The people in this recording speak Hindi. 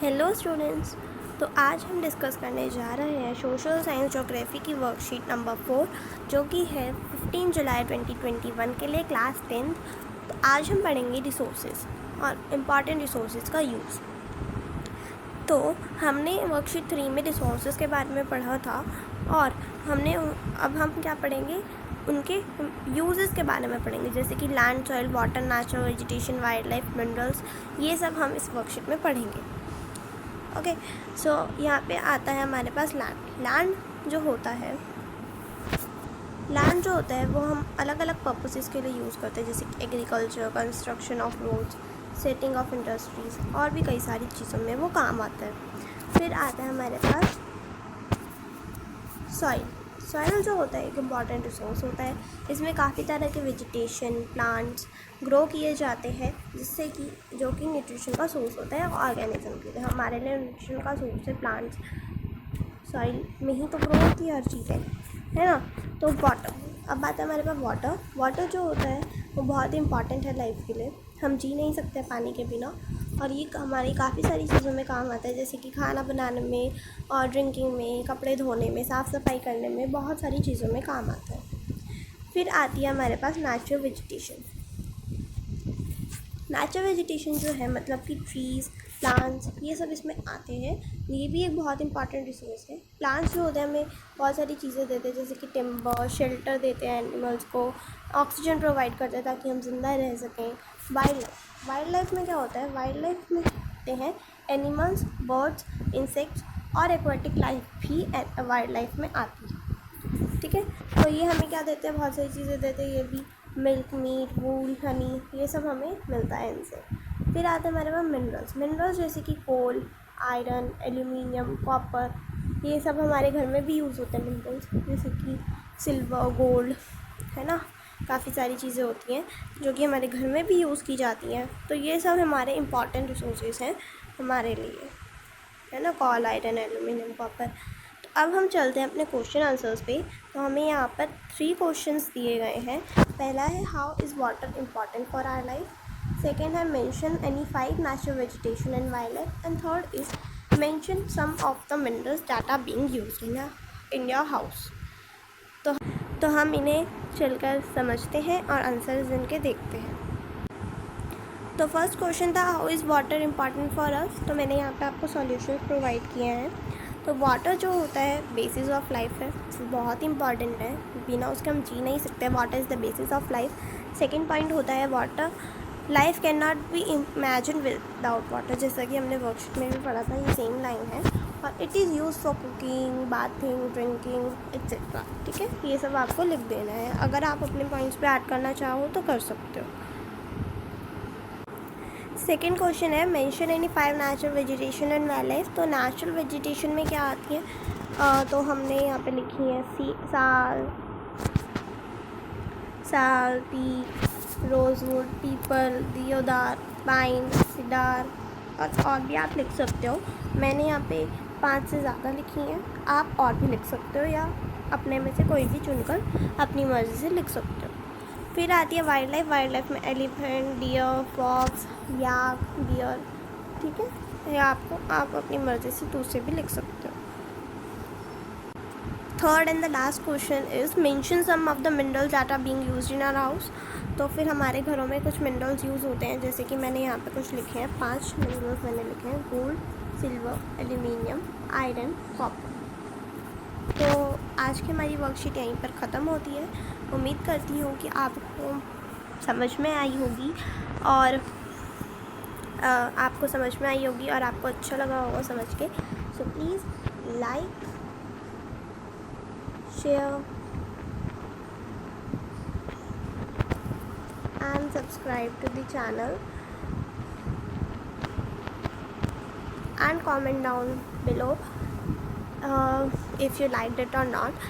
Hello students. तो आज हम डिस्कस करने जा रहे हैं सोशल साइंस ज्योग्राफी की वर्कशीट नंबर 4 जो कि है 15 जुलाई 2021 के लिए क्लास 10th। तो आज हम पढ़ेंगे रिसोर्सेज और इम्पॉर्टेंट रिसोर्सेज का यूज़। तो हमने वर्कशीट 3 में रिसोर्सेज के बारे में पढ़ा था और अब हम क्या पढ़ेंगे, उनके यूजेस के बारे में पढ़ेंगे, जैसे कि land, soil, water, natural vegetation, wild life, minerals. ये सब हम इस वर्कशीट में पढ़ेंगे। ओके, सो यहाँ पे आता है हमारे पास लैंड। लैंड जो होता है वो हम अलग अलग पर्पसेस के लिए यूज़ करते हैं, जैसे कि agriculture, construction of roads, setting of industries और भी कई सारी चीज़ों में वो काम आता है। फिर आता है हमारे पास सॉइल। सॉइल जो होता है एक इम्पॉर्टेंट रिसोर्स होता है। इसमें काफ़ी तरह के वेजिटेशन, प्लांट्स ग्रो किए जाते हैं, जिससे कि जो कि न्यूट्रिशन का सोर्स होता है ऑर्गेनिज्म के लिए। हमारे लिए न्यूट्रिशन का सोर्स है प्लांट्स। सॉइल में ही तो ग्रो होती है हर चीज़ें, है ना। तो वाटर, अब बात है हमारे पास वाटर। वाटर जो होता है वो बहुत ही इंपॉर्टेंट है लाइफ के लिए। हम जी नहीं सकते पानी के बिना, और ये हमारी काफ़ी सारी चीज़ों में काम आता है, जैसे कि खाना बनाने में और ड्रिंकिंग में, कपड़े धोने में, साफ़ सफाई करने में, बहुत सारी चीज़ों में काम आता है। फिर आती है हमारे पास नेचुरल वेजिटेशन। नेचुरल वेजिटेशन जो है मतलब कि ट्रीज़, प्लांट्स, ये सब इसमें आते हैं। ये भी एक बहुत इंपॉर्टेंट रिसोर्स है। प्लांट्स जो होते हैं हमें बहुत सारी चीज़ें देते हैं, जैसे कि टिम्बर, शेल्टर देते हैं एनिमल्स को, ऑक्सीजन प्रोवाइड करते हैं ताकि हम जिंदा रह सकें। वाइल्ड लाइफ में क्या होता है, वाइल्ड लाइफ में होते हैं एनिमल्स, बर्ड्स, इंसेक्ट्स और एक्वाटिक लाइफ भी वाइल्ड लाइफ में आती है। ठीक है, तो ये हमें क्या देते हैं, बहुत सारी चीज़ें देते हैं। ये भी मिल्क, मीट, वूल, हनी, ये सब हमें मिलता है इनसे। फिर आते हैं हमारे पास मिनरल्स जैसे कि कोल, आयरन, एल्यूमिनियम, कॉपर, ये सब हमारे घर में भी यूज़ होते हैं मिनरल्स, जैसे कि सिल्वर, गोल्ड, है ना। काफ़ी सारी चीज़ें होती हैं जो कि हमारे घर में भी यूज़ की जाती हैं। तो ये सब हमारे इम्पॉर्टेंट रिसोर्सेज हैं हमारे लिए, है ना, कोल, आयरन, एल्यूमिनियम, कॉपर। अब हम चलते हैं अपने क्वेश्चन आंसर्स पे। तो हमें यहाँ पर 3 क्वेश्चंस दिए गए हैं। पहला है how is water important for our life. Second है mention any 5 natural vegetation and wildlife. And third is mention some of the minerals that are being used in your house. तो हम इन्हें चलकर समझते हैं और आंसर्स इनके देखते हैं। तो फर्स्ट क्वेश्चन था how is water important for us. तो मैंने यहाँ पे आपको सॉल्यूशंस प्रोवाइड किए हैं। तो वाटर जो होता है बेसिस ऑफ लाइफ है, बहुत इंपॉर्टेंट है, बिना उसके हम जी नहीं सकते। Water is the basis of life. Second point होता है water, life can not be imagine without water, जैसा कि हमने वर्कशीट में भी पढ़ा था, ये सेम लाइन है। और it is use for cooking, bathing, drinking etcetera. ठीक है, ये सब आपको लिख देना है। अगर आप अपने पॉइंट्स पे ऐड करना चाहो तो कर सकते हो। सेकेंड क्वेश्चन है mention any 5 natural vegetation and wild life. तो नेचुरल वेजिटेशन में क्या आती है, तो हमने यहाँ पे लिखी है साल, पीक, रोजवुड, पीपल, दियोदार, पाइन, सिडार और भी आप लिख सकते हो। मैंने यहाँ पे 5 से ज़्यादा लिखी हैं, आप और भी लिख सकते हो या अपने में से कोई भी चुनकर अपनी मर्ज़ी से लिख सकते हो। फिर आती है वाइल्ड लाइफ। वाइल्ड लाइफ में एलिफेंट, डियर, फॉक्स, याक, बियर। ठीक है, या आप अपनी मर्ज़ी से दूसरे भी लिख सकते हो। Third and the last question is mention some of the minerals that are being used in our house. तो फिर हमारे घरों में कुछ मिनरल्स यूज़ होते हैं, जैसे कि मैंने यहाँ पे कुछ लिखे हैं, 5 मिनरल्स मैंने लिखे हैं, gold, silver, aluminium, iron, copper. तो आज की हमारी वर्कशीट यहीं पर ख़त्म होती है। उम्मीद करती हूँ कि आपको समझ में आई होगी और आपको समझ में आई होगी और आपको अच्छा लगा होगा समझ के। So please like, share and subscribe to the channel and comment down below if you liked it or not.